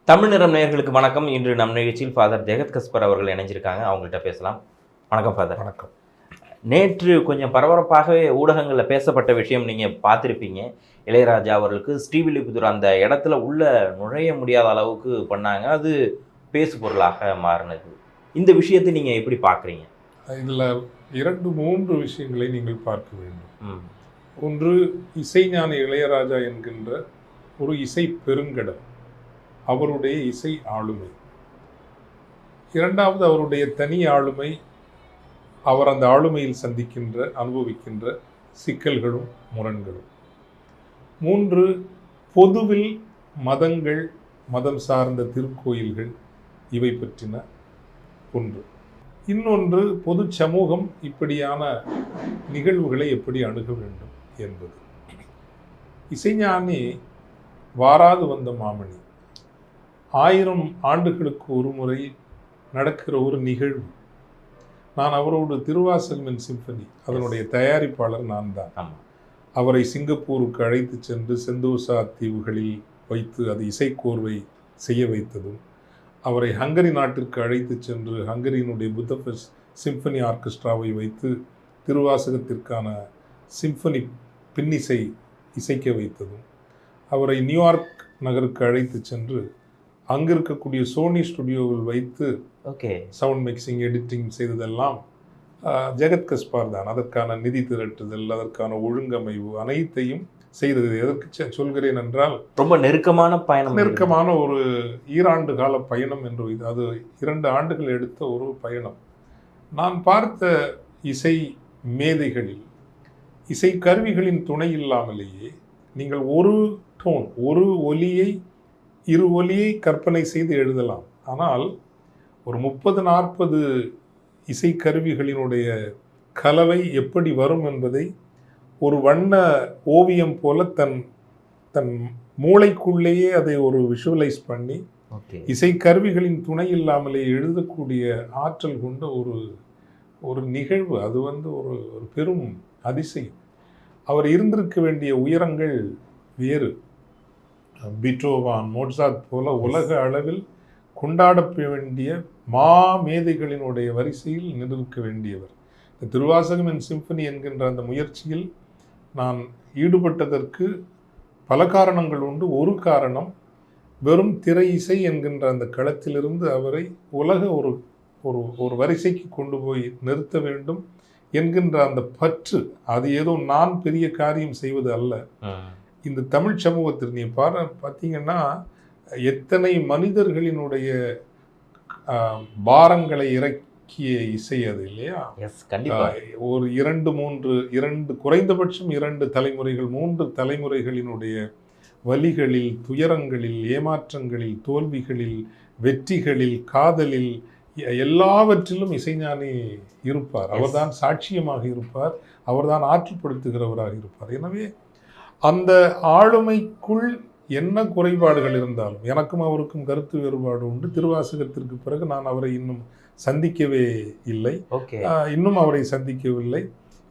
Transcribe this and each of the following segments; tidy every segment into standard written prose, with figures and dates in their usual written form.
தமிழ் நிறம் நேயர்களுக்கு வணக்கம். இன்று நம் நிகழ்ச்சியில் ஃபாதர் ஜெகத் கஸ்பர் அவர்கள் இணைஞ்சிருக்காங்க. அவங்கள்ட்ட பேசலாம். வணக்கம் ஃபாதர். வணக்கம். நேற்று கொஞ்சம் பரபரப்பாகவே ஊடகங்களில் பேசப்பட்ட விஷயம் நீங்கள் பார்த்துருப்பீங்க. இளையராஜா அவர்களுக்கு ஸ்ரீவில்லிபுத்தூர் அந்த இடத்துல உள்ள நுழைய முடியாத அளவுக்கு பண்ணாங்க. அது பேசு பொருளாக மாறினது. இந்த விஷயத்தை நீங்கள் எப்படி பார்க்குறீங்க? இதில் 2-3 விஷயங்களை நீங்கள் பார்க்க வேண்டும். ஒன்று, இசைஞானி இளையராஜா என்கின்ற ஒரு இசை பெருங்கடல், அவருடைய இசை ஆளுமை. இரண்டாவது, அவருடைய தனி ஆளுமை, அவர் அந்த ஆளுமையில் அனுபவிக்கின்ற சிக்கல்களும் முரண்களும். 3, பொதுவில் மதங்கள், மதம் சார்ந்த திருக்கோயில்கள், இவை பற்றின ஒன்று. இன்னொன்று, பொது சமூகம் இப்படியான நிகழ்வுகளை எப்படி அணுக வேண்டும் என்பது. இசைஞானி வாராது வந்த மாமணி, 1000 ஆண்டுகளுக்கு ஒரு முறை நடக்கிற ஒரு நிகழ்வு. நான் அவரோடு திருவாசகம் சிம்பனி அதனுடைய தயாரிப்பாளர் நான் தான். அவரை சிங்கப்பூருக்கு அழைத்து சென்று செந்தோசா தீவுகளில் வைத்து அது இசைக்கோர்வை செய்ய வைத்ததும், அவரை ஹங்கரி நாட்டிற்கு அழைத்து சென்று ஹங்கரியினுடைய புத்தபெஸ்ட் சிம்பனி ஆர்கெஸ்ட்ராவை வைத்து திருவாசகத்திற்கான சிம்பனி பின்னிசை இசைக்க வைத்ததும், அவரை நியூயார்க் நகருக்கு அழைத்து சென்று அங்கே இருக்கக்கூடிய சோனி ஸ்டுடியோவில் வைத்து சவுண்ட் மிக்சிங், எடிட்டிங் செய்ததெல்லாம் ஜெகத் கஸ்பார் தான். அதற்கான நிதி திரட்டுதல், அதற்கான ஒழுங்கமைவு அனைத்தையும் செய்தது. எதற்கு சொல்கிறேன் என்றால், ரொம்ப நெருக்கமான ஒரு ஈராண்டு கால பயணம் என்று, அது 2 ஆண்டுகள் எடுத்த ஒரு பயணம். நான் பார்த்த இசை மேதைகளில் இசை கருவிகளின் துணை இல்லாமலேயே நீங்கள் ஒரு டோன், ஒரு ஒலியை, 2 ஒலியை கற்பனை செய்து எழுதலாம். ஆனால் ஒரு 30-40 இசை கருவிகளினுடைய கலவை எப்படி வரும் என்பதை ஒரு வண்ண ஓவியம் போல தன் மூளைக்குள்ளேயே அதை ஒரு விஷுவலைஸ் பண்ணி இசை கருவிகளின் துணை இல்லாமலே எழுதக்கூடிய ஆற்றல் கொண்ட ஒரு நிகழ்வு. அது ஒரு பெரும் அதிசயம். அவர் இருந்திருக்க வேண்டிய உயரங்கள் வேறு. பீட்டோவான், மோட்சார்ட் போல உலக அளவில் கொண்டாடப்பட வேண்டிய மேதைகளினுடைய வரிசையில் நிற்க வேண்டியவர். இந்த திருவாசகம் சிம்பனி என்கின்ற அந்த முயற்சியில் நான் ஈடுபட்டதற்கு பல காரணங்கள் உண்டு. ஒரு காரணம், வெறும் திரை இசை என்கின்ற அந்த களத்திலிருந்து அவரை உலக ஒரு வரிசைக்கு கொண்டு போய் நிறுத்த வேண்டும் என்கின்ற அந்த பற்று. அது ஏதோ நான் பெரிய காரியம் செய்வது அல்ல. இந்த தமிழ் சமூகத்தில் நீ பார்த்தீங்கன்னா எத்தனை மனிதர்களினுடைய பாரங்களை இறக்கிய இசை அது இல்லையா? ஒரு 2 குறைந்தபட்சம் 2 தலைமுறைகள், 3 தலைமுறைகளினுடைய வலிகளில், துயரங்களில், ஏமாற்றங்களில், தோல்விகளில், வெற்றிகளில், காதலில், எல்லாவற்றிலும் இசைஞானி இருப்பார். அவர்தான் சாட்சியமாக இருப்பார். அவர்தான் ஆற்றுப்படுத்துகிறவராக இருப்பார். எனவே அந்த ஆளுமைக்குள் என்ன குறைபாடுகள் இருந்தாலும், எனக்கும் அவருக்கும் கருத்து வேறுபாடு உண்டு. திருவாசகத்திற்கு பிறகு நான் அவரை இன்னும் சந்திக்கவே இல்லை. இன்னும் அவரை சந்திக்கவில்லை.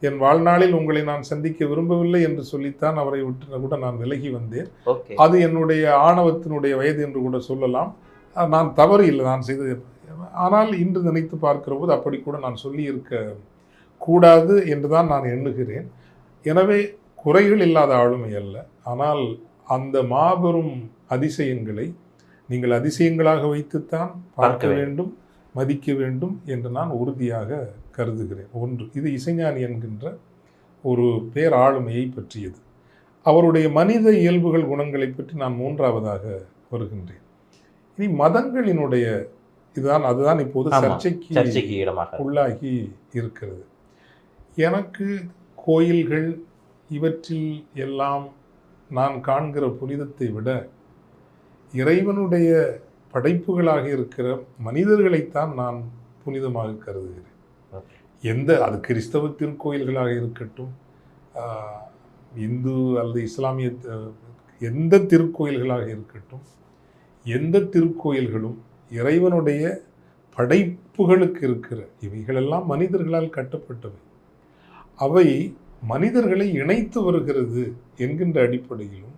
என் வாழ்நாளில் உங்களை நான் சந்திக்க விரும்பவில்லை என்று சொல்லித்தான் அவரை விட்டு கூட நான் விலகி வந்தேன். அது என்னுடைய ஆணவத்தினுடைய வயது என்று கூட சொல்லலாம். நான் தவறு இல்லை, நான் செய்தது. ஆனால் இன்று நினைத்து பார்க்கிற போது அப்படி கூட நான் சொல்லி இருக்க கூடாது என்றுதான் நான் எண்ணுகிறேன். எனவே குறைகள் இல்லாத ஆளுமை அல்ல. ஆனால் அந்த மாபெரும் அதிசயங்களை நீங்கள் அதிசயங்களாக வைத்துத்தான் பார்க்க வேண்டும், மதிக்க வேண்டும் என்று நான் உறுதியாக கருதுகிறேன். ஒன்று, இது இசைஞானி என்கின்ற ஒரு பேராளுமையை பற்றியது. அவருடைய மனித இயல்புகள், குணங்களை பற்றி நான் 3ஆவதாக வருகின்றேன். இனி மதங்களினுடைய அதுதான் இப்போது சர்ச்சைக்கு உள்ளாகி இருக்கிறது. எனக்கு கோயில்கள் இவற்றில் எல்லாம் நான் காண்கிற புனிதத்தை விட இறைவனுடைய படைப்புகளாக இருக்கிற மனிதர்களைத்தான் நான் புனிதமாக கருதுகிறேன். அது கிறிஸ்தவ திருக்கோயில்களாக இருக்கட்டும், இந்து அல்லது இஸ்லாமிய எந்த திருக்கோயில்களாக இருக்கட்டும், எந்த திருக்கோயில்களும் இறைவனுடைய படைப்புகளுக்கு இருக்கிற இவைகளெல்லாம் மனிதர்களால் கட்டப்பட்டவை. அவை மனிதர்களை இணைத்து வருகிறது என்கின்ற அடிப்படையிலும்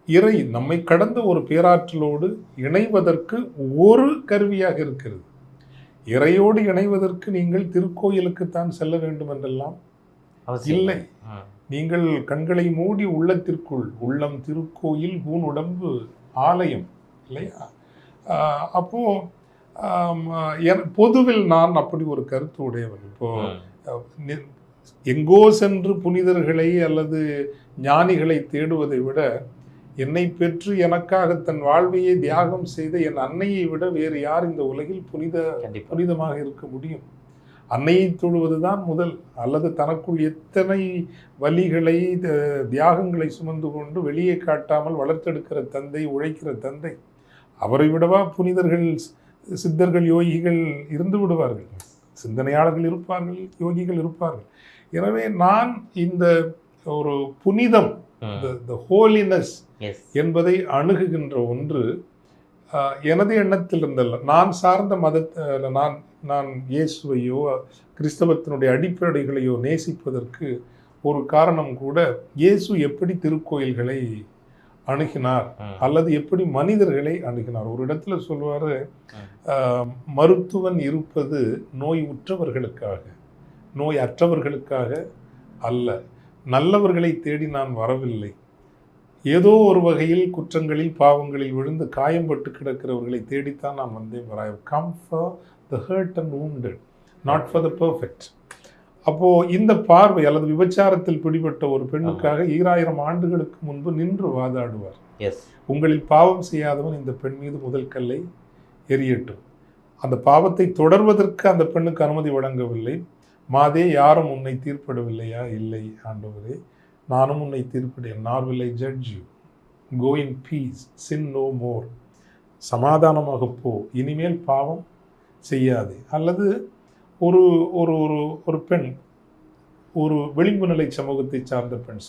இறை நம்மை கடந்த ஒரு பேராற்றலோடு இணைவதற்கு ஒரு கருவியாக இருக்கிறது. இறையோடு இணைவதற்கு நீங்கள் திருக்கோயிலுக்குத்தான் செல்ல வேண்டும் என்றெல்லாம் இல்லை. நீங்கள் கண்களை மூடி உள்ளத்திற்குள், உள்ளம் திருக்கோயில் ஊன் உடம்பு ஆலயம் இல்லையா? அப்போ பொதுவில் நான் அப்படி ஒரு கருத்து உடையவன். இப்போ எங்கோ சென்று புனிதர்களை அல்லது ஞானிகளை தேடுவதை விட என்னை பெற்று எனக்காக தன் வாழ்வையை தியாகம் செய்த என் அன்னையை விட வேறு யார் இந்த உலகில் புனிதமாக இருக்க முடியும்? அன்னையை தொழுவதுதான் முதல். அல்லது தனக்குள் எத்தனை வலிகளை தியாகங்களை சுமந்து கொண்டு வெளியே காட்டாமல் வளர்த்தெடுக்கிற தந்தை, உழைக்கிற தந்தை, அவரை விடவா புனிதர்கள், சித்தர்கள், யோகிகள் இருந்து விடுவார்கள்? சிந்தனையாளர்கள் இருப்பார்கள், யோகிகள் இருப்பார்கள். எனவே நான் இந்த ஒரு புனிதம், the holiness என்பதை அணுகுகின்ற ஒன்று எனது எண்ணத்தில் இருந்தல்ல. நான் சார்ந்த மதத்தை, நான் இயேசுவையோ கிறிஸ்தவத்தினுடைய அடிப்படைகளையோ நேசிப்பதற்கு ஒரு காரணம் கூட, இயேசு எப்படி திருக்கோயில்களை அணுகினார் அல்லது எப்படி மனிதர்களை அணுகினார். ஒரு இடத்துல சொல்வாரு, மருத்துவன் இருப்பது நோய் உற்றவர்களுக்காக, நோய் அற்றவர்களுக்காக அல்ல. நல்லவர்களை தேடி நான் வரவில்லை. ஏதோ ஒரு வகையில் குற்றங்களில் பாவங்களில் விழுந்து காயம்பட்டு கிடக்கிறவர்களை தேடித்தான் நான் வந்தேன். I have come for the hurt and wounded, not for the perfect. அப்போ இந்த பார்வை, அல்லது விபச்சாரத்தில் பிடிபட்ட ஒரு பெண்ணுக்காக 2000 ஆண்டுகளுக்கு முன்பு நின்று வாதாடுவார். உங்களில் பாவம் செய்யாதவன் இந்த பெண் மீது முதல் கல்லை எறியட்டும். அந்த பாவத்தை தொடர்வதற்கு அந்த பெண்ணுக்கு அனுமதி வழங்கவில்லை. மாதே, யாரும் உன்னை தீர்ப்பிடவில்லையா? இல்லை ஆண்டவரே, நானும் உன்னை தீர்ப்பிடேன். nor will I judge you. go in peace, sin no more. சமாதானமாக போ, இனிமேல் பாவம் செய்யாதே. அல்லது ஒரு ஒரு ஒரு ஒரு பெண், ஒரு விளிம்பு நிலை சமூகத்தை சார்ந்த பெண்,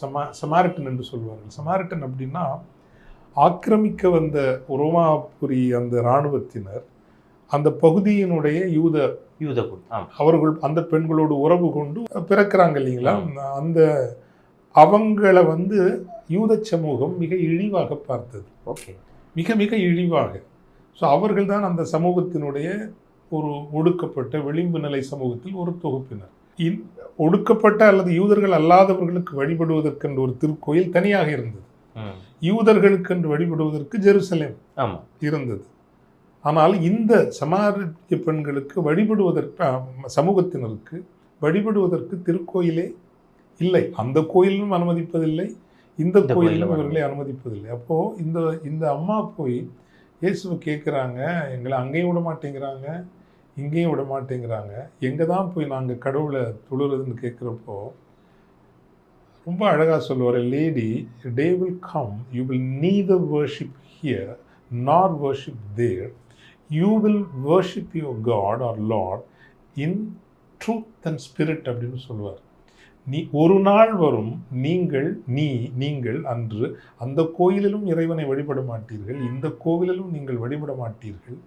சமாரிட்டன் என்று சொல்வார்கள். சமாரிட்டன் அப்படின்னா ஆக்கிரமிக்க வந்த ரோமாபுரி அந்த இராணுவத்தினர் அந்த பகுதியினுடைய யூத அவர்கள் அந்த பெண்களோடு உறவு கொண்டு பிறக்கிறாங்க இல்லைங்களா? அந்த அவங்கள யூத சமூகம் மிக இழிவாக பார்த்தது. மிக மிக இழிவாக. ஸோ அவர்கள் தான் அந்த சமூகத்தினுடைய ஒரு ஒடுக்கப்பட்ட விளிம்பு நிலை சமூகத்தில் ஒரு தொகுப்பினர். ஒடுக்கப்பட்ட அல்லது யூதர்கள் அல்லாதவர்களுக்கு வழிபடுவதற்கென்று ஒரு திருக்கோயில் தனியாக இருந்தது. யூதர்களுக்கென்று வழிபடுவதற்கு ஜெருசலேம் இருந்தது. ஆனால் இந்த சமாரிய பெண்களுக்கு வழிபடுவதற்கு, சமூகத்தினருக்கு வழிபடுவதற்கு திருக்கோயிலே இல்லை. அந்த கோயிலும் அனுமதிப்பதில்லை, இந்த கோயிலும் இவர்களை அனுமதிப்பதில்லை. அப்போது இந்த அம்மா போய் இயேசுவை கேட்குறாங்க, எங்களை அங்கேயும் விட மாட்டேங்கிறாங்க, இங்கேயும் விட மாட்டேங்கிறாங்க, எங்கே தான் போய் நாங்கள் கடவுளை தொழுறதுன்னு கேட்குறப்போ ரொம்ப அழகாக சொல்லுவார், lady, day will come, you will neither worship here nor worship there, you will worship your God or Lord in truth and spirit அப்படின்னு சொல்லுவார். ஒரு நாள் வரும், நீங்கள் அன்று அந்த கோயிலிலும் இறைவனை வழிபட மாட்டீர்கள், இந்த கோவிலிலும் நீங்கள் வழிபட மாட்டீர்கள்,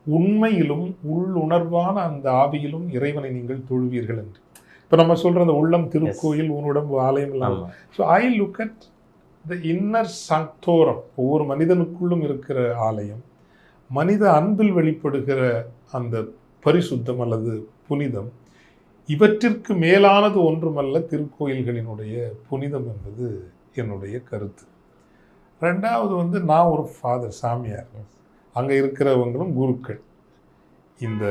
உண்மையிலும் உள்ளுணர்வான அந்த ஆவியிலும் இறைவனை நீங்கள் தொழுவீர்கள் என்று. இப்போ நம்ம சொல்கிற அந்த உள்ளம் திருக்கோயில், உன்னுடம்பு ஆலயம் இல்லாமல். So I look at the inner sanctorum. ஒவ்வொரு மனிதனுக்குள்ளும் இருக்கிற ஆலயம், மனித அன்பில் வெளிப்படுகிற அந்த பரிசுத்தம் அல்லது புனிதம், இவற்றிற்கு மேலானது ஒன்றுமல்ல திருக்கோயில்களினுடைய புனிதம் என்பது என்னுடைய கருத்து. ரெண்டாவது நான் ஒரு ஃபாதர், சாமியார். அங்கே இருக்கிறவங்களும் குருக்கள். இந்த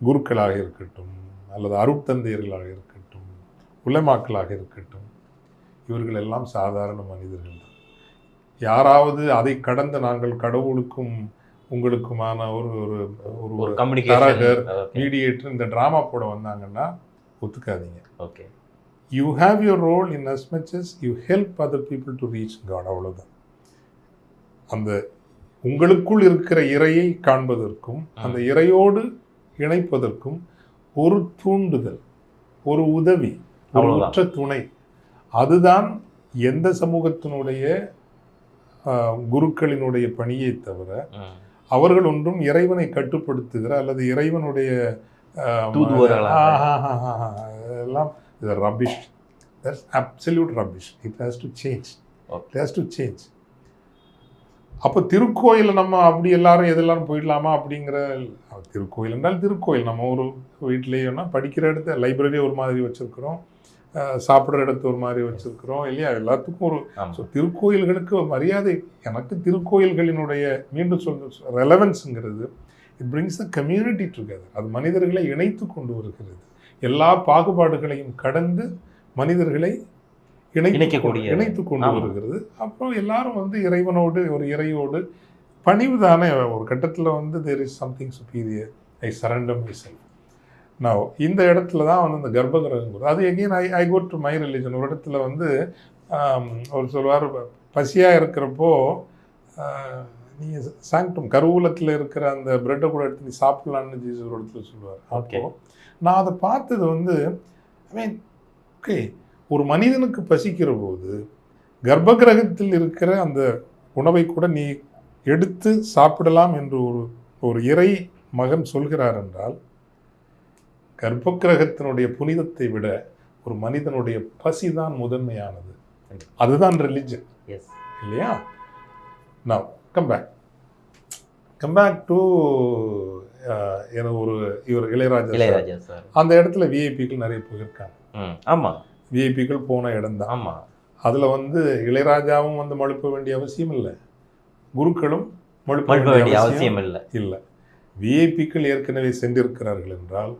குருக்களாக இருக்கட்டும் அல்லது அருட்தந்தையர்களாக இருக்கட்டும், உலமாக்களாக இருக்கட்டும், இவர்கள் எல்லாம் சாதாரண மனிதர்கள் தான். யாராவது அதை கடந்து நாங்கள் கடவுளுக்கும் உங்களுக்குமான ஒரு தரகர், மீடியேட்டர், இந்த ட்ராமா போட வந்தாங்கன்னா ஒத்துக்காதீங்க. Okay, you have your role in as much as you help other people to reach God. அவ்வளோதான். அந்த உங்களுக்குள் இருக்கிற இறையை காண்பதற்கும் அந்த இறையோடு இணைப்பதற்கும் ஒரு தூண்டுதல், ஒரு உதவி, ஒரு உற்ற துணை, அதுதான் எந்த சமூகத்தினுடைய குருக்களினுடைய பணியை தவிர அவர்கள் ஒன்றும் இறைவனை கட்டுப்படுத்துகிற அல்லது இறைவனுடைய எல்லாம் rubbish. That's absolute rubbish. It has to change. It has to change. அப்போ திருக்கோயில் நம்ம அப்படி எல்லாரும் எதெல்லாம் போயிடலாமா அப்படிங்கிற, திருக்கோயில் என்றால் திருக்கோயில், நம்ம ஒரு வீட்டிலேயோனா படிக்கிற இடத்த லைப்ரரி ஒரு மாதிரி வச்சுருக்குறோம், சாப்பிட்ற இடத்த ஒரு மாதிரி வச்சுருக்குறோம் இல்லையா, எல்லாத்துக்கும் ஒரு திருக்கோயில்களுக்கு ஒரு மரியாதை. எனக்கு திருக்கோயில்களினுடைய மீண்டும் சொல்ற ரெலவன்ஸுங்கிறது it brings the community together. அது மனிதர்களை இணைத்து கொண்டு வருகிறது, எல்லா பாகுபாடுகளையும் கடந்து மனிதர்களை இணைத்து கொண்டு வருகிறது. அப்புறம் எல்லாரும் வந்து இறைவனோடு, ஒரு இறையோடு பணிவு தானே. ஒரு கட்டத்தில் வந்து there is something superior, I surrender myself. நான் இந்த இடத்துல தான் வந்து இந்த கர்ப்பகிரகம், அது again I go to my religion. ஒரு இடத்துல வந்து ஒரு சொல்வார், பசியாக இருக்கிறப்போ நீங்கள் சாங்க்டம் கருவூலத்தில் இருக்கிற அந்த பிரெட்டை கூட எடுத்து நீ சாப்பிட்லான்னு ஜீசஸ் ஒரு இடத்துல சொல்லுவார். அப்போது நான் அதை பார்த்தது வந்து ஐ மீன் ஓகே, ஒரு மனிதனுக்கு பசிக்கிற போது கர்ப்பகிரகத்தில் இருக்கிற அந்த உணவை கூட நீ எடுத்து சாப்பிடலாம் என்று ஒரு இறை மகன் சொல்கிறார் என்றால், கர்ப்பகிரகத்தினுடைய புனிதத்தை விட ஒரு மனிதனுடைய பசி தான் முதன்மையானது. அதுதான் ரிலிஜன் இல்லையா? நான் கம் பேக் டு இவர் இளையராஜா சார். அந்த இடத்துல விஐபிக்கள் நிறைய போயிருக்காங்க. ஆமாம், விஐபிக்கள் போன இடம் தான். ஆமாம், அதில் வந்து இளையராஜாவும் வந்து மழுப்ப வேண்டிய அவசியம் இல்லை, குருக்களும் மழுப்ப வேண்டிய அவசியம் இல்லை. விஐபிக்கள் ஏற்கனவே சென்றிருக்கிறார்கள் என்றால்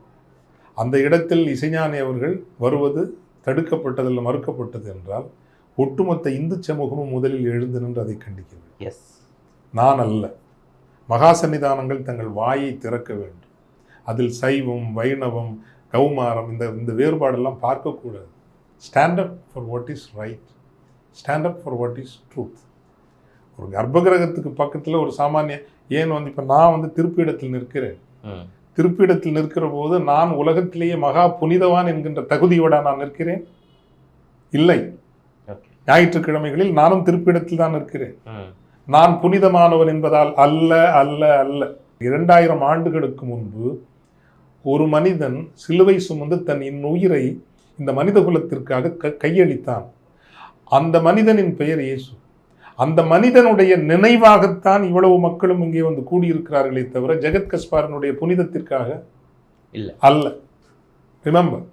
அந்த இடத்தில் இசைஞானி அவர்கள் வருவது தடுக்கப்பட்டதில் மறுக்கப்பட்டது என்றால் ஒட்டுமொத்த இந்து சமூகமும் முதலில் எழுந்து நின்று அதை கண்டிக்கிறது. எஸ், நான் அல்ல, மகா சன்னிதானங்கள் தங்கள் வாயை திறக்க வேண்டும். அதில் சைவம், வைணவம், கௌமாரம் இந்த வேறுபாடெல்லாம் பார்க்கக்கூடாது. Stand up for what is right, stand up for what is truth. ஒரு கர்ப்பகிரகத்துக்கு பக்கத்தில் ஒரு சாமானிய ஏன் வந்து இப்போ நான் வந்து திருப்பீடத்தில் நிற்கிறேன், திருப்பீடத்தில் நிற்கிற போது நான் உலகத்திலேயே மகா புனிதவான் என்கின்ற தகுதியோட நான் நிற்கிறேன்? இல்லை. ஞாயிற்றுக்கிழமைகளில் நானும் திருப்பீடத்தில் தான் நிற்கிறேன். நான் புனிதமானவன் என்பதால் அல்ல அல்ல அல்ல. 2000 ஆண்டுகளுக்கு முன்பு ஒரு மனிதன் சிலுவை சுமந்து தன் உயிரை இந்த மனித குலத்திற்காக கையளித்தான். அந்த மனிதனின் பெயர் இயேசு. அந்த மனிதனுடைய நினைவாகத்தான் இவ்வளவு மக்களும் இங்கே வந்து கூடியிருக்கிறார்களே தவிர ஜெகத் கஸ்பாரனுடைய புனிதத்திற்காக இல்லை அல்ல. ரிமெம்பர்,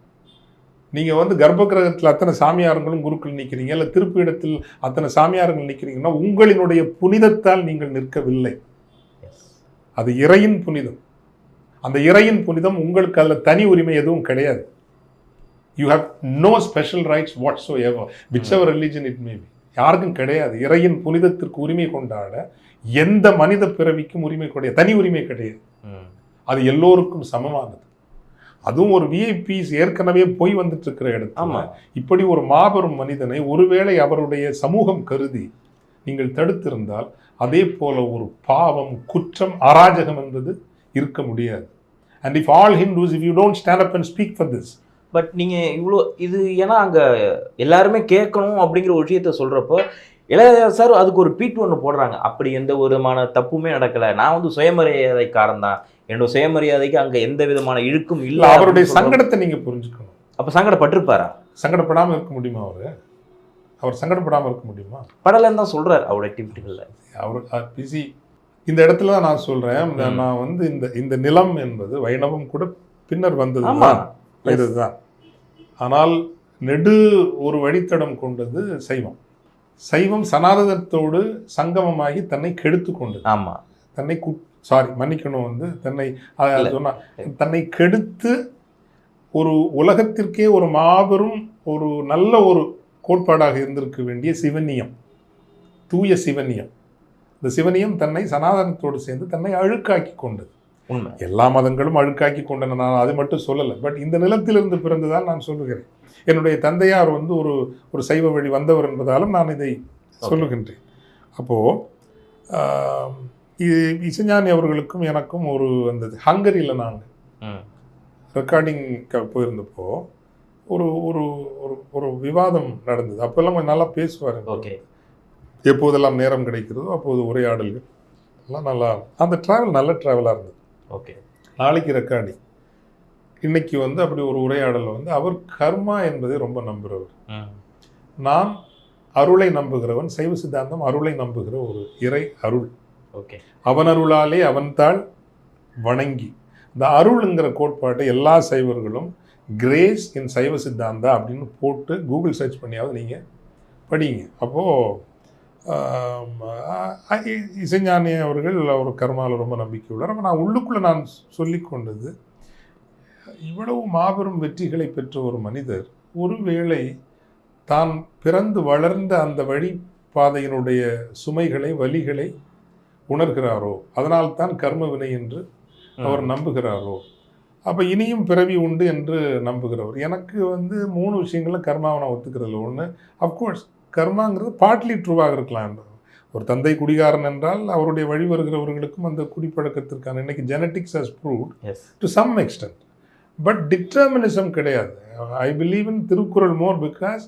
நீங்கள் வந்து கர்ப்பகிரகத்தில் அத்தனை சாமியாரங்களும் குருக்கள் நிற்கிறீங்க, இல்லை திருப்பீடத்தில் அத்தனை சாமியாரங்கள் நிற்கிறீங்கன்னா உங்களினுடைய புனிதத்தால் நீங்கள் நிற்கவில்லை. அது இறையின் புனிதம். அந்த இறையின் புனிதம் உங்களுக்கு அதில் தனி உரிமை எதுவும் கிடையாது. You have no special rights whatsoever, whichever religion it may be. யாருக்கும் கிடையாது. இறையின் புனிதத்திற்கு உரிமை கொண்டாட எந்த மனித பிறவிக்கும் உரிமை கிடையாது, தனி உரிமை கிடையாது. அது எல்லோருக்கும் சமமானது. அதுவும் ஒரு விஐபிஸ் ஏற்கனவே போய் வந்துட்டு இருக்கிற இடத்துல இப்படி ஒரு மாபெரும் மனிதனை ஒருவேளை அவருடைய சமூகம் கருதி நீங்கள் தடுத்திருந்தால் அதே போல ஒரு பாவம், குற்றம், அராஜகம் என்பது இருக்க முடியாது. And if all Hindus, if you don't stand up and speak for this. But நீங்கள் இவ்வளோ இது ஏன்னா அங்கே எல்லாருமே கேட்கணும் அப்படிங்கிற ஒரு விஷயத்த சொல்கிறப்போ இளையராஜா சார் அதுக்கு ஒரு பீட் ஒன்று போடுறாங்க. அப்படி எந்த விதமான தப்புமே நடக்கலை, நான் வந்து சுயமரியாதைக்காரன் தான், என்னோட சுயமரியாதைக்கு அங்கே எந்த விதமான இழுக்கும் இல்லை. அவருடைய சங்கடத்தை நீங்கள் புரிஞ்சுக்கணும். அப்போ சங்கடப்பட்டிருப்பாரா? சங்கடப்படாமல் இருக்க முடியுமா? அவர் சங்கடப்படாமல் இருக்க முடியுமா? படலன்னு தான் சொல்கிறார் அவரோட ஆக்டிவிட்டிகளில். அவர் பிசி இந்த இடத்துல தான் நான் சொல்கிறேன். நான் வந்து இந்த நிலம் என்பது வைணவம் கூட பின்னர் வந்தது தான். ஆனால் நெடு ஒரு வழித்தடம் கொண்டது சைவம். சைவம் சனாதனத்தோடு சங்கமமாகி தன்னை கெடுத்து கொண்டது. ஆமாம், தன்னை மன்னிக்கணும், வந்து தன்னை கெடுத்து ஒரு உலகத்திற்கே ஒரு மாபெரும் ஒரு நல்ல ஒரு கோட்பாடாக இருந்திருக்க வேண்டிய சிவனியம், தூய சிவனியம். இந்த சிவனியம் தன்னை சனாதனத்தோடு சேர்ந்து தன்னை அழுக்காக்கி கொண்டது. எல்லா மதங்களும் அழுக்காக்கி கொண்டன, நான் அது மட்டும் சொல்லலை. பட் இந்த நிலத்திலிருந்து பிறந்ததால் நான் சொல்லுகிறேன். என்னுடைய தந்தையார் வந்து ஒரு சைவ வழி வந்தவர் என்பதாலும் நான் இதை சொல்லுகின்றேன். அப்போது இசைஞானி அவர்களுக்கும் எனக்கும் அந்த ஹங்கரியில் நாங்கள் ரெக்கார்டிங் போயிருந்தப்போ ஒரு ஒரு ஒரு விவாதம் நடந்தது. அப்போல்லாம் கொஞ்சம் நல்லா பேசுவார். எப்போதெல்லாம் நேரம் கிடைக்கிறதோ அப்போது உரையாடல்கள் எல்லாம் நல்லா, அந்த ட்ராவல் நல்ல ட்ராவலாக இருந்தது. நாளைக்கு ரெக்கார்டிங், இன்னைக்கு வந்து அப்படி ஒரு உரையாடல் வந்து அவர் கர்மா என்பதை ரொம்ப நம்புகிறவர். நான் அருளை நம்புகிறவன். சைவ சித்தாந்தம் அருளை நம்புகிற ஒரு இறை அருள். ஓகே. அவன் அருளாலே அவன்தாள் வணங்கி, இந்த அருள்ங்கிற கோட்பாட்டை எல்லா சைவர்களும் கிரேஸ் இன் சைவ சித்தாந்தா அப்படின்னு போட்டு கூகுள் சர்ச் பண்ணியாவது நீங்கள் படிங்க. அப்போது இசைஞானி அவர்கள் ஒரு கர்மாவில் ரொம்ப நம்பிக்கை உள்ளார். அப்போ நான் உள்ளுக்குள்ளே நான் சொல்லி கொண்டது, இவ்வளவு மாபெரும் வெற்றிகளை பெற்ற ஒரு மனிதர் ஒருவேளை தான் பிறந்து வளர்ந்த அந்த வழிபாதையினுடைய சுமைகளை வலிகளை உணர்கிறாரோ, அதனால்தான் கர்ம வினை என்று அவர் நம்புகிறாரோ, அப்போ இனியும் பிறவி உண்டு என்று நம்புகிறவர். எனக்கு 3 விஷயங்கள்ல கர்மாவை நான் ஒத்துக்கிறதில்ல. ஒன்று, அஃப்கோர்ஸ் கர்மாங்கிறது பார்ட்லி ட்ரூவாக இருக்கலாம். ஒரு தந்தை குடிகாரன் என்றால் அவருடைய வழி வருகிறவர்களுக்கும் அந்த குடிப்பழக்கத்திற்கான இன்னைக்கு genetics has proved to some extent. But determinism கிடையாது. I believe in Thirukkural more because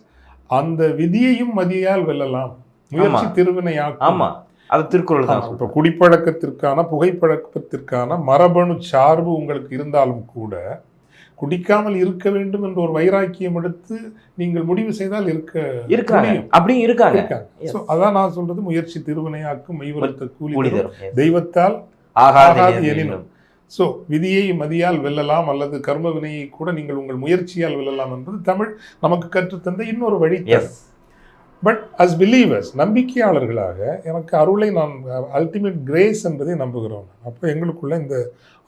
அந்த விதியையும் மதியால் வெல்லலாம், முயற்சி திருவினையாக்கும். ஆமா, அது திருக்குறள் தான். இப்போ குடிப்பழக்கத்திற்கான புகைப்பழக்கத்திற்கான மரபணு சார்பு உங்களுக்கு இருந்தாலும் கூட குடிக்காமல் இருக்க வேண்டும் என்ற ஒரு வைராக்கியம் எடுத்து நீங்கள் முடிவு செய்தால் இருக்காங்க. ஸோ அதான் நான் சொல்றது, முயற்சி திருவினையாக்கும் மெய்வருத்த கூலி தெய்வத்தால் ஆகாது எனினும். ஸோ விதியை மதியால் வெல்லலாம் அல்லது கர்ம வினையை கூட நீங்கள் உங்கள் முயற்சியால் வெல்லலாம் என்பது தமிழ் நமக்கு கற்றுத்தந்த இன்னொரு வழி. பட் அஸ் பிலீவர்ஸ், நம்பிக்கையாளர்களாக எனக்கு அருளை நான் அல்டிமேட் கிரேஸ் என்பதை நம்புகிறோம். அப்போ எங்களுக்குள்ள இந்த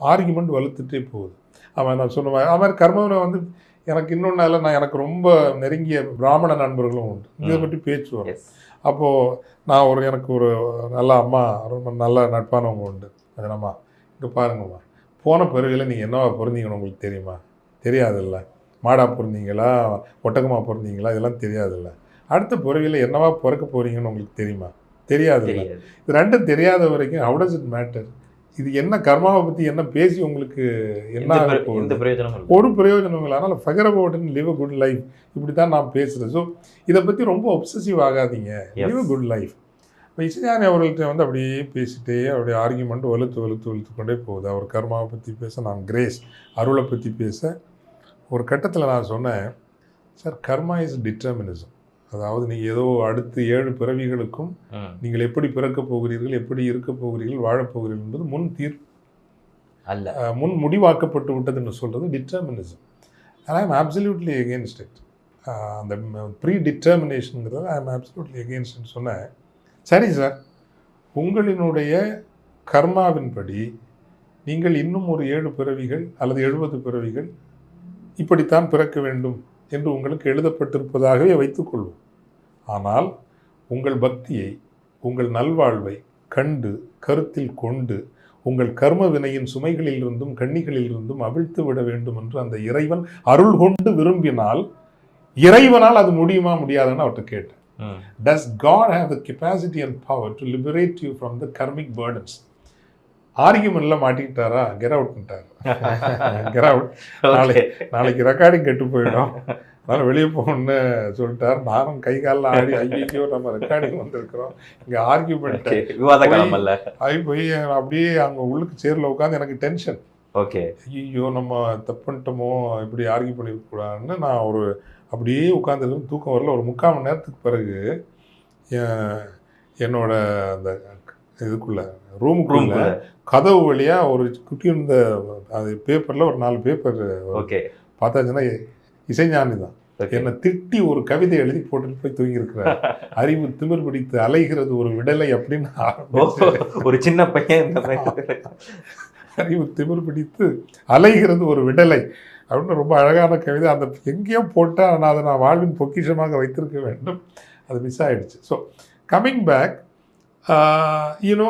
ஆர்குமெண்ட் வலுத்துட்டே போகுது. அவன் நான் சொன்ன அவன் கர்மவினை எனக்கு இன்னொன்று நான் எனக்கு ரொம்ப நெருங்கிய பிராமண நண்பர்களும் உண்டு. இதை பற்றி பேச்சு வரும். அப்போது நான் எனக்கு ஒரு நல்ல அம்மா, ரொம்ப நல்ல நட்பானவங்க உண்டு. அதனம்மா, இங்கே பாருங்கம்மா, போன பிறவியில் நீங்கள் என்னவா பிறந்தீங்கன்னு உங்களுக்கு தெரியுமா? தெரியாதில்ல. மாடா பிறந்தீங்களா, ஒட்டகமாக பிறந்தீங்களா, இதெல்லாம் தெரியாதில்ல. அடுத்த பிறவியில் என்னவா பிறக்க போகிறீங்கன்னு உங்களுக்கு தெரியுமா? தெரியாதில்ல. இது ரெண்டும் தெரியாத வரைக்கும் ஹவ் டஸ் இட் மேட்டர்? இது என்ன கர்மாவை பற்றி என்ன பேசி உங்களுக்கு என்ன ஒரு பிரயோஜனம் இல்லை. அதனால் Fakhar about and live a good life, இப்படி தான் நான் பேசுகிறேன். ஸோ இதை பற்றி ரொம்ப ஒப்சசிவ் ஆகாதீங்க, லிவ் அ குட் லைஃப். இப்போ இசைஞானி அவர்கள்ட்ட அப்படியே பேசிட்டே அப்படியே ஆர்கியூமெண்ட் வலுத்து கொண்டே போகுது. அவர் கர்மாவை பற்றி பேச, நான் கிரேஸ் அருளை பற்றி பேச, ஒரு கட்டத்தில் நான் சொன்னேன், சார் கர்மா இஸ் டிட்டர்மினிசம். அதாவது நீங்கள் ஏதோ அடுத்து 7 பிறவிகளுக்கும் நீங்கள் எப்படி பிறக்கப் போகிறீர்கள், எப்படி இருக்க போகிறீர்கள், வாழப்போகிறீர்கள் என்பது முன் அல்ல, முன் முடிவாக்கப்பட்டு விட்டதுன்னு சொல்கிறது டிட்டர்மினிசம். ஐ ஆம் அப்சல்யூட்லி எகெயின்ஸ்ட் இட். அந்த ப்ரீ டிட்டர்மினேஷனுங்கிறது ஐ ஆம் அப்சல்யூட்லி எகெயின்ஸ்ட்னு சொன்னேன். சரி சார், உங்களினுடைய கர்மாவின்படி நீங்கள் இன்னும் ஒரு 7 பிறவிகள் அல்லது 70 பிறவிகள் இப்படித்தான் பிறக்க வேண்டும் என்று உங்களுக்கு எழுதப்பட்டிருப்பதாகவே வைத்துக்கொள்வோம். ஆனால் உங்கள் பக்தியை, உங்கள் நல்வாழ்வை கண்டு கருத்தில் கொண்டு உங்கள் கர்ம வினையின் சுமைகளிலிருந்தும் கண்ணிகளிலிருந்தும் அவிழ்த்து விட வேண்டும் என்று அந்த இறைவன் அருள் கொண்டு விரும்பினால், இறைவனால் அது முடியுமா முடியாதுன்னு அவர்கிட்ட கேட்டேன். Does God have the capacity and power to liberate you from the karmic burdens? ஆர்கியூமெண்ட்ல மாட்டிக்கிட்டாரா? கெட் அவுட்ட்டார். Get out. நாளைக்கு ரெக்கார்டிங் கெட்டு போயிடும், அதனால வெளியே போகணும்னு சொல்லிட்டார். நானும் கை காலில் ஆடி, ஐயோ நம்ம ரெக்கார்டிங் வந்திருக்கிறோம், இங்கே ஆர்கியூமெண்ட் ஆகி போய் அப்படியே அங்கே உள்ளுக்கு சேரில் உட்காந்து எனக்கு டென்ஷன். ஓகே, ஐயோ நம்ம தப்பு பண்ணிட்டோமோ, இப்படி ஆர்கியூ பண்ணிருக்கூடாதுன்னு நான் அப்படியே உட்காந்துருக்கு. தூக்கம் வரல. ஒரு 3/4 மணி நேரத்துக்கு பிறகு என்னோட அந்த இதுக்குள்ள ரூமுக்குள்ள கதவு வழியாக ஒரு குட்டி இருந்த அது பேப்பரில் ஒரு 4 பேப்பர் பார்த்தாச்சுன்னா இசைஞானி தான் என்னை திட்டி ஒரு கவிதை எழுதி போட்டுட்டு போய் தூங்கியிருக்கிறார். அறிவு திமிர் பிடித்து அலைகிறது ஒரு விடலை அப்படின்னு ஒரு சின்ன பையன் அறிவு திமிர் பிடித்து அலைகிறது ஒரு விடலை அப்படின்னு ரொம்ப அழகான கவிதை. அந்த எங்கேயோ போட்டால் நான் அதை நான் வாழ்வின் பொக்கிஷமாக வைத்திருக்க வேண்டும், அது மிஸ் ஆகிடுச்சு. ஸோ கம்மிங் பேக், யூனோ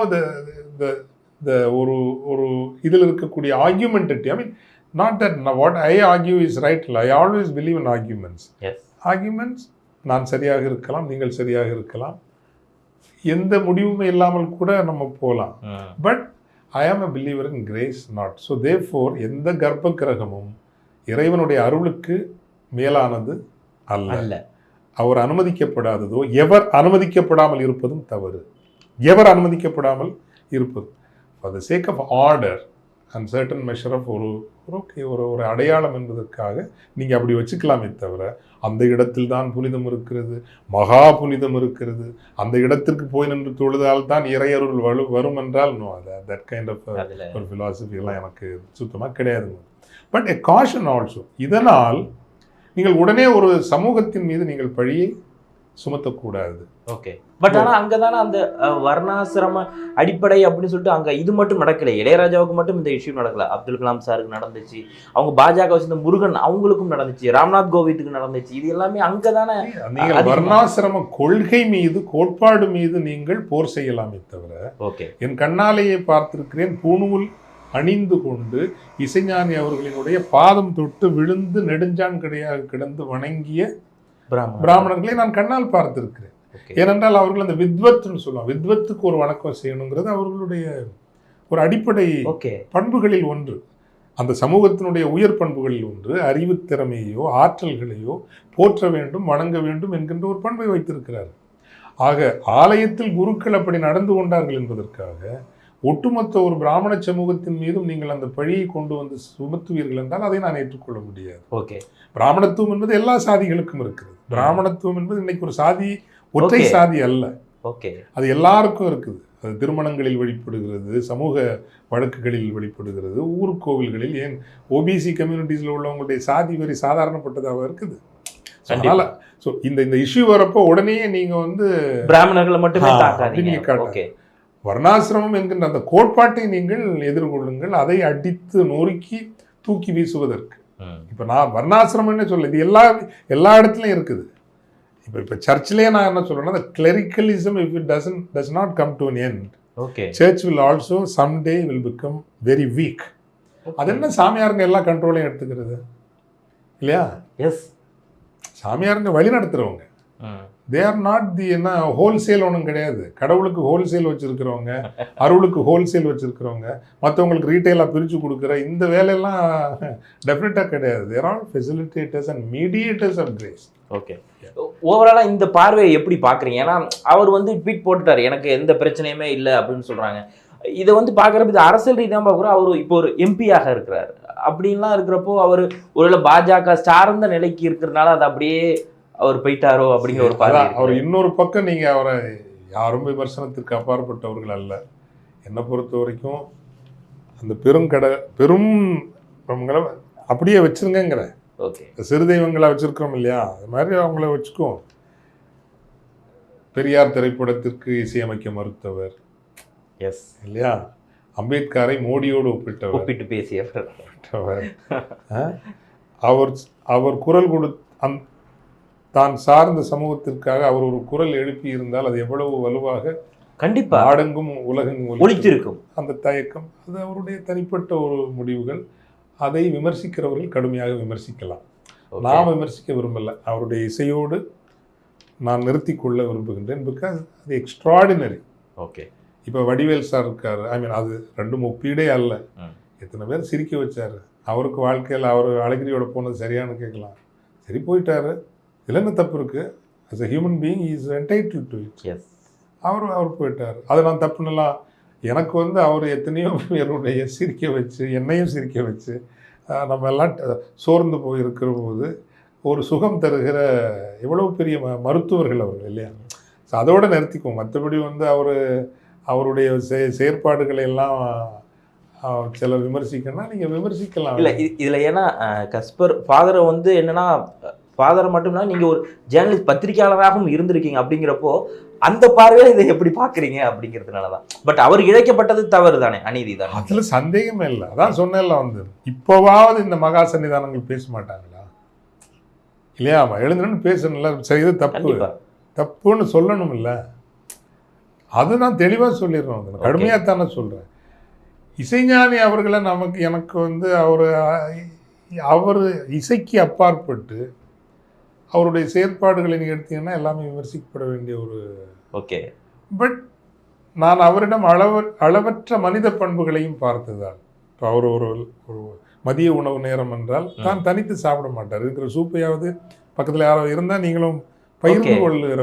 ஒரு இதில் இருக்கக்கூடிய ஆர்கியூமெண்டட்டி, I mean not that what I argue is right. I always believe in arguments. Arguments நான் சரியாக இருக்கலாம், நீங்கள் சரியாக இருக்கலாம், எந்த முடிவுமே இல்லாமல் கூட நம்ம போகலாம். பட் ஐ ஆம் அ believer in grace not. So therefore எந்த கர்ப்ப கிரகமும் இறைவனுடைய அருளுக்கு மேலானது அல்ல. அவர் அனுமதிக்கப்படாததோ, எவர் அனுமதிக்கப்படாமல் இருப்பதும் தவறு. எவர் அனுமதிக்கப்படாமல் இருப்பது for the sake of order uncertain measure of ஒரு ஓகே ஒரு அடையாளம் என்பதற்காக நீங்கள் அப்படி வச்சுக்கலாமே தவிர, அந்த இடத்தில் தான் புனிதம் இருக்கிறது, மகா புனிதம் இருக்கிறது, அந்த இடத்திற்கு போய் நின்று தொழுதால் தான் இறையருள் வரும் என்றால் நோ, தட் கைண்ட் ஆஃப் ஒரு ஃபிலாசபி எல்லாம் எனக்கு சுத்தமாக கிடையாதுங்க. பட் எ காஷன் ஆல்சோ, இதனால் நீங்கள் உடனே ஒரு சமூகத்தின் மீது நீங்கள் பழியை சுமத்தக்கூடாது. ஓகே. பட் ஆனால் அங்கே தானே அந்த வர்ணாசிரம அடிப்படை அப்படின்னு சொல்லிட்டு அங்கே இது மட்டும் நடக்கலை. இளையராஜாவுக்கு மட்டும் இந்த இஷ்யூ நடக்கல, அப்துல் கலாம் சாருக்கு நடந்துச்சு, அவங்க பாஜக வச்சிருந்த முருகன் அவங்களுக்கும் நடந்துச்சு, ராம்நாத் கோவிந்துக்கு நடந்துச்சு. இது எல்லாமே அங்கே தானே. நீங்கள் வர்ணாசிரம கொள்கை மீது, கோட்பாடு மீது நீங்கள் போர் செய்யலாமே தவிர, ஓகே, என் கண்ணாலேயே பார்த்திருக்கிறேன், பூணூல் அணிந்து கொண்டு இசைஞானி அவர்களினுடைய பாதம் தொட்டு விழுந்து நெடுஞ்சான் கிடையாக கிடந்து வணங்கிய பிராமணர்களை நான் கண்ணால் பார்த்திருக்கிறேன். ஏனென்றால் அவர்கள் அந்த வித்வத்னு சொல்லுவாங்க, வித்வத்துக்கு ஒரு வணக்கம் செய்யணுங்கிறது அவர்களுடைய ஒரு அடிப்படை பண்புகளில் ஒன்று, அந்த சமூகத்தினுடைய உயர் பண்புகளில் ஒன்று. அறிவு திறமையோ ஆற்றல்களையோ போற்ற வேண்டும், வணங்க வேண்டும் என்கின்ற ஒரு பண்பை வைத்திருக்கிறார். ஆக ஆலயத்தில் குருக்கள் அப்படி நடந்து கொண்டார்கள் என்பதற்காக ஒட்டுமொத்த ஒரு பிராமண சமூகத்தின் மீதும் நீங்கள் அந்த பழியை கொண்டு வந்து சுமத்துவீர்கள் என்றால் அதை நான் ஏற்றுக்கொள்ள முடியாது. ஓகே. பிராமணத்துவம் என்பது எல்லா சாதிகளுக்கும் இருக்கிறது. பிராமணத்துவம் என்பது இன்னைக்கு ஒரு சாதி, ஒற்றை சாதி அல்ல. ஓகே. அது எல்லாருக்கும் இருக்குது. அது திருமணங்களில் வெளிப்படுகிறது, சமூக வழக்குகளில் வெளிப்படுகிறது, ஊர்கோவில்களில், ஏன் ஓபிசி கம்யூனிட்டிஸில் உள்ளவங்களுடைய சாதி வரி சாதாரணப்பட்டதாக இருக்குது. அதனால ஸோ இந்த இஷ்யூ வரப்போ உடனே நீங்கள் வந்து பிராமணர்களை மட்டுமே தாக்காதீங்க. வர்ணாசிரமம் என்கின்ற அந்த கோட்பாட்டை நீங்கள் எதிர்கொள்ளுங்கள், அதை அடித்து நொறுக்கி தூக்கி வீசுவதற்கு. இப்போ நான் வர்ணாசிரமம்னு சொல்ல, இது எல்லா இடத்துலையும் இருக்குது. இப்போ சர்ச்சிலேயே நான் என்ன சொல்றேன்னா, clericalism if it does not come to an end, church will also someday will become very weak. அது என்ன சாமியாருங்க எல்லா கண்ட்ரோலையும் எடுத்துக்கிறது இல்லையா? எஸ், சாமியாருங்க வழி நடத்துறவங்க. தே ஆர் நாட் தி என்ன ஹோல்சேல் ஒன்றும் கிடையாது. கடவுளுக்கு ஹோல்சேல் வச்சுருக்கிறவங்க, அருளுக்கு ஹோல்சேல் வச்சுருக்கிறவங்க, மற்றவங்களுக்கு ரீட்டெயிலாக பிரித்து கொடுக்குற இந்த வேலையெல்லாம் டெஃபினட்டாக கிடையாது. There are facilitators and mediators of grace. Okay. ஓவராலாக இந்த பார்வையை எப்படி பார்க்குறீங்க? ஏன்னா அவர் வந்து ட்வீட் போட்டுட்டார், எனக்கு எந்த பிரச்சனையுமே இல்லை அப்படின்னு சொல்கிறாங்க. இதை வந்து பார்க்குறப்ப இது அரசியல் ரீதியாக பார்க்குறோம். அவர் இப்போ ஒரு எம்பியாக இருக்கிறார், அப்படின்லாம் இருக்கிறப்போ அவர் ஒருவேளை பாஜக சார்ந்த நிலைக்கு இருக்கிறதுனால அது அப்படியே அவர் போயிட்டாரோ அப்படிங்கிற ஒரு பார்வை. அவர் இன்னொரு பக்கம் நீங்கள் அவரை யாரும் விமர்சனத்திற்கு அப்பாற்பட்டவர்கள் அல்ல. என்னை பொறுத்த வரைக்கும் அந்த பெரும் அப்படியே வச்சிருங்கிற ஓகே, சிறு தெய்வங்களை வச்சிருக்கிறோம் இல்லையா, அது மாதிரி அவங்கள வச்சுக்குவோம். பெரியார் திரைப்படத்திற்கு இசையமைக்க மறுத்தவர், எஸ் இல்லையா? அம்பேத்கரை மோடியோடு ஒப்பிட்டு பேசியவர், அவர் குரல் தான் சார்ந்த சமூகத்திற்காக அவர் ஒரு குரல் எழுப்பி இருந்தால் அது எவ்வளவு வலுவாக கண்டிப்பா நாடெங்கும் உலகெங்கும் ஒலித்திருக்கும். அந்த தயக்கம், அது அவருடைய தனிப்பட்ட ஒரு முடிவுகள். அதை விமர்சிக்கிறவர்கள் கடுமையாக விமர்சிக்கலாம். நான் விமர்சிக்க விரும்பல, அவருடைய இசையோடு நான் நிறுத்தி கொள்ள விரும்புகின்றேன். பிகாஸ் அது எக்ஸ்ட்ராடினரி. ஓகே. இப்போ வடிவேல் சார் இருக்காரு, ஐ மீன் அது ரெண்டும் ஒப்பீடே அல்ல. எத்தனை பேர் சிரிக்க வச்சாரு. அவருக்கு வாழ்க்கையில் அவர் அழகிரியோட போனது சரியானு கேட்கலாம், சரி போயிட்டாரு, இதில் என்ன தப்பு இருக்குது? As a human being is entitled to it. Yes, அவர் போயிட்டார், அதை நான் தப்புன்னலாம். எனக்கு வந்து அவர் எத்தனையோ பேருடைய சிரிக்க வச்சு, என்னையும் சிரிக்க வச்சு, நம்ம எல்லாம் சோர்ந்து போயிருக்கிற போது ஒரு சுகம் தருகிற எவ்வளோ பெரிய மருத்துவர்கள் அவர்கள் இல்லையா? ஸோ அதோடு நிறுத்திக்குவோம். மற்றபடி வந்து அவருடைய செயற்பாடுகளை எல்லாம் சில விமர்சிக்கணும்னா நீங்கள் விமர்சிக்கலாம். இல்லை இதில் ஏன்னா கஸ்பர் ஃபாதரை வந்து என்னென்னா, ஃபாதர் மட்டும்னா நீங்கள் ஒரு ஜேர்னலிஸ்ட் பத்திரிகையாளராகவும் இருந்திருக்கீங்க. அப்படிங்கிறப்போ அந்த பார்வையில் இதை எப்படி பார்க்குறீங்க அப்படிங்கிறதுனால தான். பட் அவர் இழைக்கப்பட்டது தவறு தானே, அநீதி தானே, அதில் சந்தேகமே இல்லை. அதான் சொன்னேன்ல, வந்து இப்போவாவது இந்த மகா சன்னிதானங்கள் பேச மாட்டாங்களா இல்லையா? எழுந்துன்னு பேசணும்ல, செய்து தப்புன்னு சொல்லணும் இல்லை? அது நான் தெளிவாக சொல்லிடுறோம், கடுமையாக தானே சொல்கிறேன். இசைஞானி அவர்களை எனக்கு வந்து அவர் இசைக்கு அப்பாற்பட்டு அவருடைய செயற்பாடுகளை நீங்கள் எடுத்தீங்கன்னா எல்லாமே விமர்சிக்கப்பட வேண்டிய ஒரு ஓகே. பட் நான் அவரிடம் அளவற்ற மனித பண்புகளையும் பார்த்ததால், இப்போ அவர் ஒரு மதிய உணவு நேரம் என்றால் தான் தனித்து சாப்பிட மாட்டார். இருக்கிற சூப்பையாவது பக்கத்தில் யாரோ இருந்தால் நீங்களும் பகிர்ந்து கொள்ளுகிற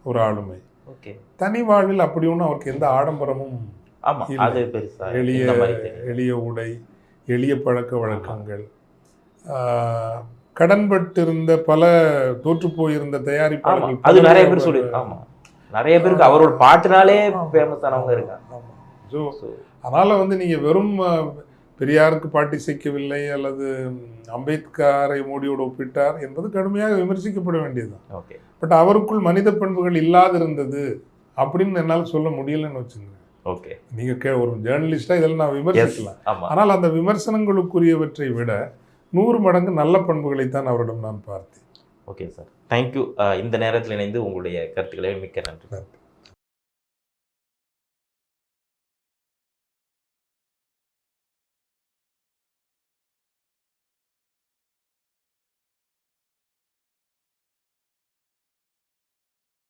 ஒரு ஆளுமை. ஓகே. தனி வாழ்வில் அப்படி ஒன்றும் அவருக்கு எந்த ஆடம்பரமும் ஆமா இல்ல. அது பெருசா எளிய இந்த மாதிரி தெரியும். எளிய உடை, எளிய பழக்க வழக்கங்கள், கடன்பட்டிருந்த பல தோற்று போயிருந்த ஆமா தயாரிப்பாளர்கள் அது நிறைய பலரை பேர் சொல்லி அவர் ஆமா நிறைய பேருக்கு அவரோட பாட்டுனாலே ஃபேமஸ் ஆனவங்க இருக்காங்க. ஆமா. So, So, அதனால வந்து நீங்க வெறும் பெரியாருக்கு பாட்டு இசைக்கவில்லை அல்லது அம்பேத்கரை மோடியோடு ஒப்பிட்டார் என்பது கடுமையாக விமர்சிக்கப்பட வேண்டியதுதான். ஓகே பட் அவருக்குள் மனித பண்புகள் இல்லாதிருந்தது அப்படின்னு என்னால் சொல்ல முடியலன்னு வச்சுங்க. ஓகே நீங்க ஒரு ஜேர்னலிஸ்டா இதெல்லாம் நான் விமர்சிக்கலாம். ஆமா ஆனால் அந்த விமர்சனங்களுக்குரியவற்றை விட 100 மடங்கு நல்ல பண்புகளைத்தான் அவரிடம் நான் பார்த்தேன். ஓகே சார் தேங்க்யூ இந்த நேரத்தில் இணைந்து உங்களுடைய கருத்துக்களை மிக்க நன்றி. நன்றி.